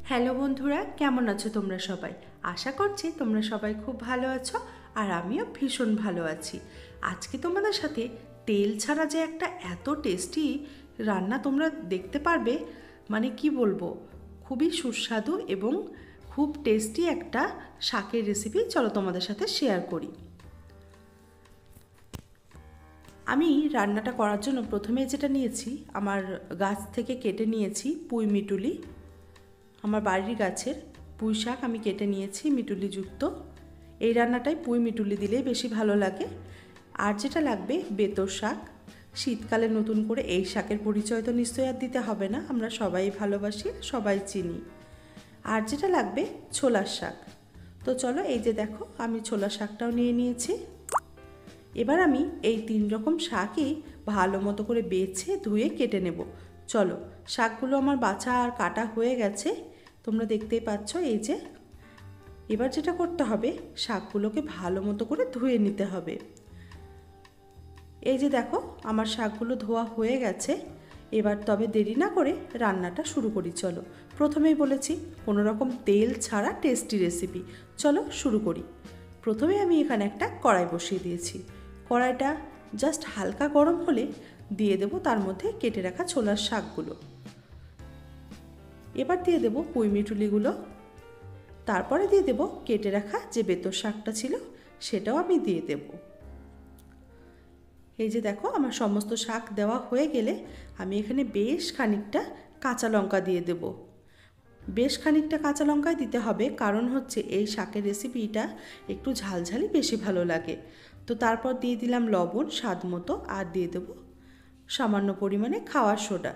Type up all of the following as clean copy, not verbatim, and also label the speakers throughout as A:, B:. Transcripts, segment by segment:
A: Hello বন্ধুরা, কেমন আছো তোমরা সবাই? আশা করছি তোমরা সবাই খুব ভালো আছো, আর আমিও ভীষণ ভালো আছি। আজকে তোমাদের সাথে তেল ছাড়া যে একটা এত টেস্টি রান্না তোমরা দেখতে পারবে, মানে কি বলবো, খুবই সুস্বাদু এবং খুব টেস্টি একটা শাকের রেসিপি চলো তোমাদের সাথে শেয়ার করি। আমি রান্নাটা করার জন্য প্রথমে যেটা নিয়েছি, আমার গাছ থেকে কেটে নিয়েছি পুঁই মিটুলি। আমার বাড়ির গাছের পুঁই শাক আমি কেটে নিয়েছি মিটুলিযুক্ত। এই রান্নাটায় পুঁই মিটুলি দিলেই বেশি ভালো লাগে। আর যেটা লাগবে বেতর শাক। শীতকালে নতুন করে এই শাকের পরিচয় তো নিশ্চয়ই আর দিতে হবে না, আমরা সবাই ভালোবাসি, সবাই চিনি। আর যেটা লাগবে ছোলার শাক। তো চলো, এই যে দেখো আমি ছোলার শাকটাও নিয়ে নিয়েছি। এবার আমি এই 3 রকম শাকই ভালো মতো করে বেছে ধুয়ে কেটে নেব। চলো, শাকগুলো আমার বাছা আর কাটা হয়ে গেছে, তোমরা দেখতেই পাচ্ছ। এই যে এবার যেটা করতে হবে, শাকগুলোকে ভালো মতো করে ধুয়ে নিতে হবে। এই যে দেখো আমার শাকগুলো ধোয়া হয়ে গেছে। এবার তবে দেরি না করে রান্নাটা শুরু করি। চলো, প্রথমেই বলেছি কোনো রকম তেল ছাড়া টেস্টি রেসিপি। চলো শুরু করি। প্রথমে আমি এখানে একটা কড়াই বসিয়ে দিয়েছি। কড়াইটা জাস্ট হালকা গরম হলে দিয়ে দেব তার মধ্যে কেটে রাখা ছোলার শাকগুলো। এবার দিয়ে দেব পুঁই মিটুলিগুলো। তারপরে দিয়ে দেব কেটে রাখা যে বেতর শাকটা ছিল সেটাও আমি দিয়ে দেব। এই যে দেখো আমার সমস্ত শাক দেওয়া হয়ে গেলে আমি এখানে বেশ খানিকটা কাঁচা লঙ্কা দিয়ে দেব। বেশ খানিকটা কাঁচা লঙ্কাই দিতে হবে, কারণ হচ্ছে এই শাকের রেসিপিটা একটু ঝালঝালি বেশি ভালো লাগে। তো তারপর দিয়ে দিলাম লবণ স্বাদ মতো, আর দিয়ে দেব সামান্য পরিমাণে খাওয়ার সোডা।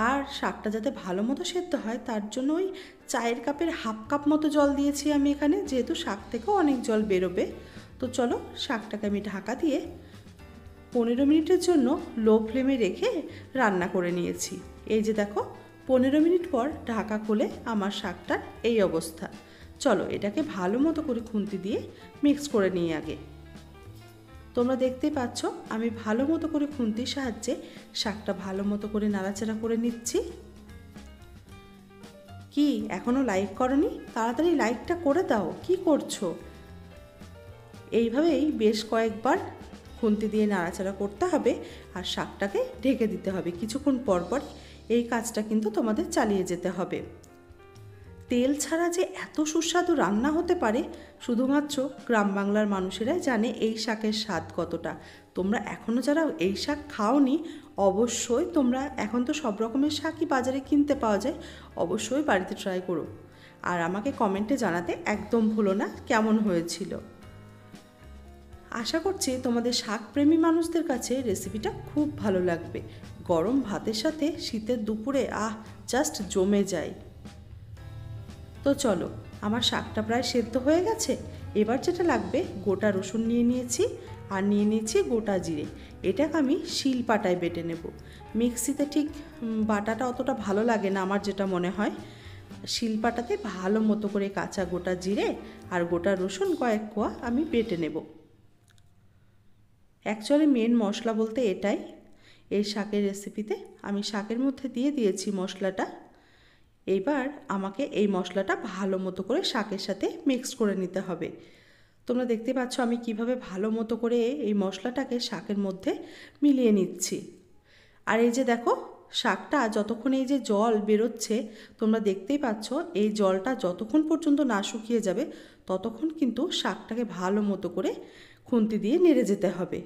A: আর শাকটা যাতে ভালো মতো সেদ্ধ হয় তার জন্য ওই চায়ের কাপের হাফ কাপ মতো জল দিয়েছি আমি এখানে, যেহেতু শাক থেকেও অনেক জল বেরোবে। তো চলো, শাকটাকে আমি ঢাকা দিয়ে 15 মিনিটের জন্য লো ফ্লেমে রেখে রান্না করে নিয়েছি। এই যে দেখো 15 মিনিট পর ঢাকা খুলে আমার শাকটার এই অবস্থা। চলো, এটাকে ভালো মতো করে খুন্তি দিয়ে মিক্স করে নিই আগে। তোমরা দেখতেই পাচ্ছ আমি ভালো মতো করে খুন্তির সাহায্যে শাকটা ভালো মতো করে নাড়াচাড়া করে নিচ্ছি। কি এখনো লাইক করনি? তাড়াতাড়ি লাইকটা করে দাও, কি করছো? এইভাবেই বেশ কয়েকবার খুন্তি দিয়ে নাড়াচাড়া করতে হবে, আর শাকটাকে ঢেকে দিতে হবে। কিছুক্ষণ পর পর এই কাজটা কিন্তু তোমাদের চালিয়ে যেতে হবে। তেল ছাড়া যে এত সুস্বাদু রান্না হতে পারে শুধুমাত্র গ্রাম বাংলার মানুষেরাই জানে এই শাকের স্বাদ কতটা। তোমরা এখনও যারা এই শাক খাওনি, অবশ্যই তোমরা, এখন তো সব রকমের শাকই বাজারে কিনতে পাওয়া যায়, অবশ্যই বাড়িতে ট্রাই করো। আর আমাকে কমেন্টে জানাতে একদম ভুলো না কেমন হয়েছিল। আশা করছি তোমাদের শাকপ্রেমী মানুষদের কাছে রেসিপিটা খুব ভালো লাগবে। গরম ভাতের সাথে শীতের দুপুরে জাস্ট জমে যায়। তো চলো, আমার শাকটা প্রায় সেদ্ধ হয়ে গেছে। এবার যেটা লাগবে, গোটা রসুন নিয়ে নিয়েছি, আর নিয়ে নিয়েছি গোটা জিরে। এটাকে আমি শিলপাটায় বেটে নেব। মিক্সিতে ঠিক বাটাটা অতটা ভালো লাগে না আমার, যেটা মনে হয় শিলপাটাতে ভালো মতো করে কাঁচা গোটা জিরে আর গোটা রসুন কয়েক কোয়া আমি বেটে নেব। অ্যাকচুয়ালি মেন মশলা বলতে এটাই। এই শাকের রেসিপিতে আমি শাকের মধ্যে দিয়ে দিয়েছি মশলাটা। এইবার আমাকে এই মশলাটা ভালো মতো করে শাকের সাথে মিক্স করে নিতে হবে। তোমরা দেখতে পাচ্ছ আমি কিভাবে ভালো মতো করে এই মশলাটাকে শাকের মধ্যে মিলিয়ে নিচ্ছি। আর এই যে দেখো শাকটা যতক্ষণ, এই যে জল বেরোচ্ছে তোমরা দেখতেই পাচ্ছ, এই জলটা যতক্ষণ পর্যন্ত না শুকিয়ে যাবে ততক্ষণ কিন্তু শাকটাকে ভালো মতো করে খুন্তি দিয়ে নেড়ে যেতে হবে।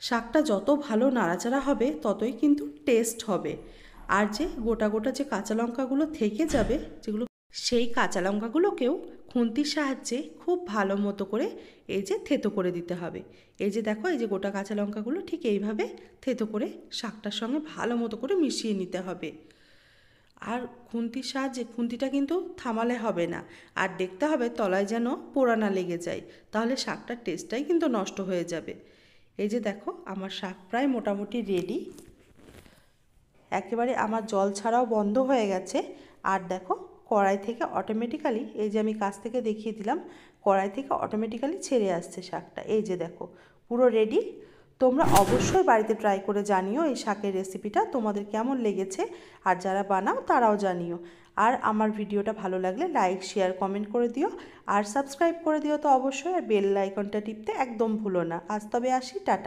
A: শাকটা যত ভালো নাড়াচাড়া হবে ততই কিন্তু টেস্ট হবে। আর যে গোটা গোটা যে কাঁচা লঙ্কাগুলো থেকে যাবে, যেগুলো, সেই কাঁচা লঙ্কাগুলোকেও খুন্তির সাহায্যে খুব ভালো মতো করে এই যে থেতো করে দিতে হবে। এই যে দেখো, এই যে গোটা কাঁচা লঙ্কাগুলো ঠিক এইভাবে থেতো করে শাকটার সঙ্গে ভালো মতো করে মিশিয়ে নিতে হবে। আর খুন্তির সাহায্যে, খুন্তিটা কিন্তু থামালে হবে না, আর দেখতে হবে তলায় যেন পোড়া না লেগে যায়, তাহলে শাকটার টেস্টটাই কিন্তু নষ্ট হয়ে যাবে। এই যে দেখো আমার শাক প্রায় মোটামুটি রেডি। একেবারে আমার জল ছাড়াও বন্ধ হয়ে গেছে। আর দেখো কড়াই থেকে অটোমেটিক্যালি, এই যে আমি কাছ থেকে দেখিয়ে দিলাম, কড়াই থেকে অটোমেটিক্যালি ছেড়ে আসছে শাকটা। এই যে দেখো পুরো রেডি। তোমরা অবশ্যই বাড়িতে ট্রাই করে জানিও এই শাকের রেসিপিটা তোমাদের কেমন লেগেছে, আর যারা বানাও তারাও জানিও। আর আমার ভিডিওটা ভালো লাগলে লাইক শেয়ার কমেন্ট করে দিও, আর সাবস্ক্রাইব করে দিও তো অবশ্যই, আর বেল আইকনটা টিপতে একদম ভুলো না। আজ তবে আসি, টাটা।